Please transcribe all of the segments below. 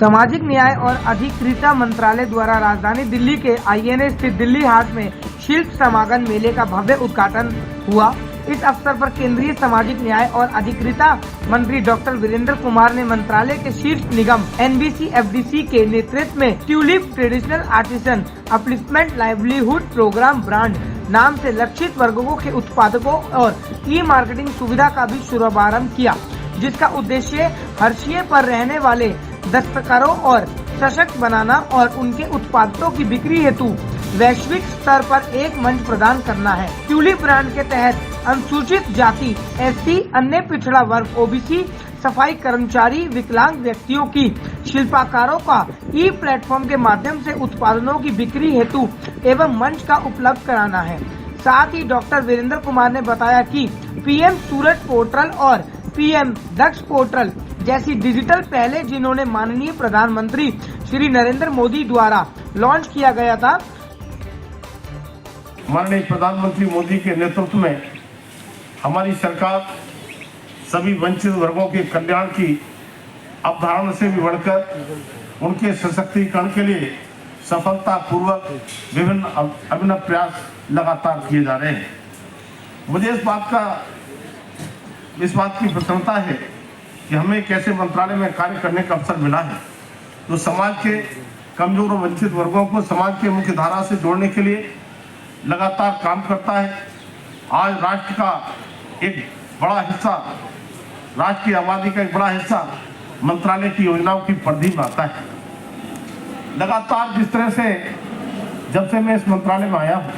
सामाजिक न्याय और अधिकारिता मंत्रालय द्वारा राजधानी दिल्ली के INA स्थित दिल्ली हाट में शिल्प समागम मेले का भव्य उद्घाटन हुआ। इस अवसर पर केंद्रीय सामाजिक न्याय और अधिकारिता मंत्री डॉक्टर वीरेंद्र कुमार ने मंत्रालय के शीर्ष निगम NBCFDC के नेतृत्व में tulip traditional artisan upliftment livelihood programme brand नाम से लक्षित वर्गों के उत्पादकों और मार्केटिंग सुविधा का भी शुभारंभ किया, जिसका उद्देश्य हर्षिये पर रहने वाले दस्तकारों और सशक्त बनाना और उनके उत्पादों की बिक्री हेतु वैश्विक स्तर पर एक मंच प्रदान करना है। ट्यूलिप ब्रांड के तहत अनुसूचित जाति, SC, अन्य पिछड़ा वर्ग, OBC, सफाई कर्मचारी, विकलांग व्यक्तियों की शिल्पकारों का प्लेटफॉर्म के माध्यम से उत्पादनों की बिक्री हेतु एवं मंच का उपलब्ध कराना है। साथ ही डॉक्टर वीरेंद्र कुमार ने बताया कि PM सूरज पोर्टल और PM दक्ष पोर्टल जैसी डिजिटल पहले जिन्होंने माननीय प्रधानमंत्री श्री नरेंद्र मोदी द्वारा लॉन्च किया गया था। माननीय प्रधानमंत्री मोदी के नेतृत्व में हमारी सरकार सभी वंचित वर्गों के कल्याण की अवधारणा से भी बढ़कर उनके सशक्तिकरण के लिए सफलतापूर्वक विभिन्न अभिनव प्रयास लगातार किए जा रहे हैं। मुझे इस बात की प्रसन्नता है कि हमें एक ऐसे मंत्रालय में कार्य करने का अवसर मिला है जो समाज के कमजोर और वंचित वर्गों को समाज के मुख्य धारा से जोड़ने के लिए लगातार काम करता है। आज राष्ट्र का एक बड़ा हिस्सा, राष्ट्र की आबादी का एक बड़ा हिस्सा मंत्रालय की योजनाओं की परिधि में आता है। लगातार जिस तरह से जब से मैं इस मंत्रालय में आया हूँ,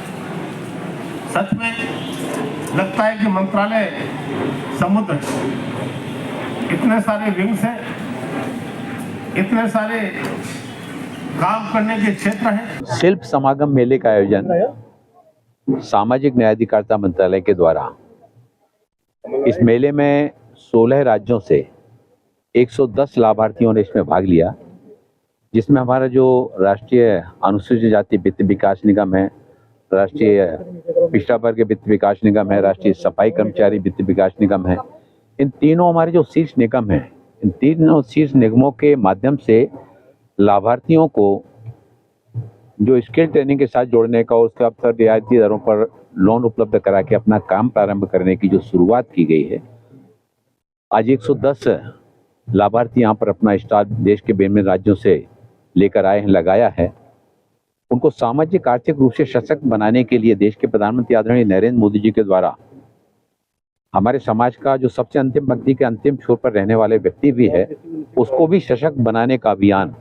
सच में लगता है कि मंत्रालय समुद्र, इतने सारे विंग्स हैं, इतने सारे काम करने के क्षेत्र हैं। शिल्प समागम मेले का आयोजन सामाजिक न्याय अधिकारिता मंत्रालय के द्वारा इस मेले में 16 राज्यों से 110 लाभार्थियों ने इसमें भाग लिया, जिसमें हमारा जो राष्ट्रीय अनुसूचित जाति वित्त विकास निगम है, राष्ट्रीय पिछड़ा वर्ग वित्त विकास निगम है, राष्ट्रीय सफाई कर्मचारी वित्त विकास निगम है। इन तीनों हमारे जो शीर्ष निगम हैं, इन तीनों शीर्ष निगमों के माध्यम से लाभार्थियों को जो स्किल ट्रेनिंग के साथ जोड़ने का, उसके अवसर रियायती दरों पर लोन उपलब्ध करा के अपना काम प्रारंभ करने की जो शुरुआत की गई है। आज 110 लाभार्थी यहाँ पर अपना स्टॉल देश के विभिन्न राज्यों से लेकर आए हैं, लगाया है। उनको सामाजिक आर्थिक रूप से सशक्त बनाने के लिए देश के प्रधानमंत्री आदरणीय नरेंद्र मोदी जी के द्वारा हमारे समाज का जो सबसे अंतिम पंक्ति के अंतिम छोर पर रहने वाले व्यक्ति भी है, उसको भी सशक्त बनाने का अभियान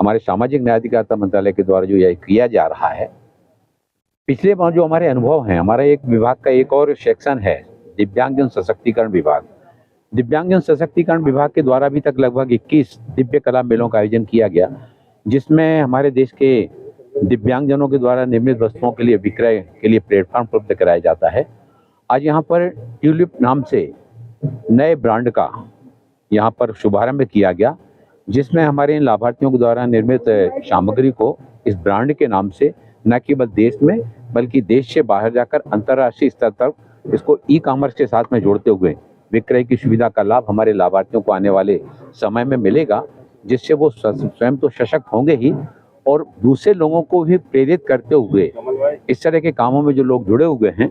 हमारे सामाजिक न्याय अधिकारिता मंत्रालय के द्वारा जो यह किया जा रहा है। पिछले बार जो हमारे अनुभव हैं, हमारा एक विभाग का एक और सेक्शन है दिव्यांगजन सशक्तिकरण विभाग। दिव्यांगजन सशक्तिकरण विभाग के द्वारा अभी तक लगभग 21 दिव्य कला मेलों का आयोजन किया गया, जिसमें हमारे देश के दिव्यांगजनों के द्वारा निर्मित वस्तुओं के लिए विक्रय के लिए प्लेटफॉर्म उपलब्ध कराया जाता है। आज यहाँ पर ट्यूलिप नाम से नए ब्रांड का यहाँ पर शुभारंभ किया गया, जिसमें हमारे इन लाभार्थियों के द्वारा निर्मित सामग्री को इस ब्रांड के नाम से न केवल देश में बल्कि देश से बाहर जाकर अंतर्राष्ट्रीय स्तर तक इसको ई-कॉमर्स के साथ में जोड़ते हुए विक्रय की सुविधा का लाभ हमारे लाभार्थियों को आने वाले समय में मिलेगा, जिससे वो स्वयं तो सशक्त होंगे ही और दूसरे लोगों को भी प्रेरित करते हुए इस तरह के कामों में जो लोग जुड़े हुए हैं,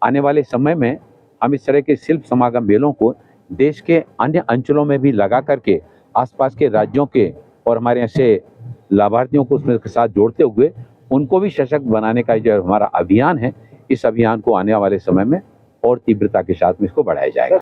आने वाले समय में हम इस तरह के शिल्प समागम मेलों को देश के अन्य अंचलों में भी लगा करके आसपास के राज्यों के और हमारे ऐसे लाभार्थियों को उसमें के साथ जोड़ते हुए उनको भी सशक्त बनाने का जो हमारा अभियान है, इस अभियान को आने वाले समय में और तीव्रता के साथ में इसको बढ़ाया जाएगा।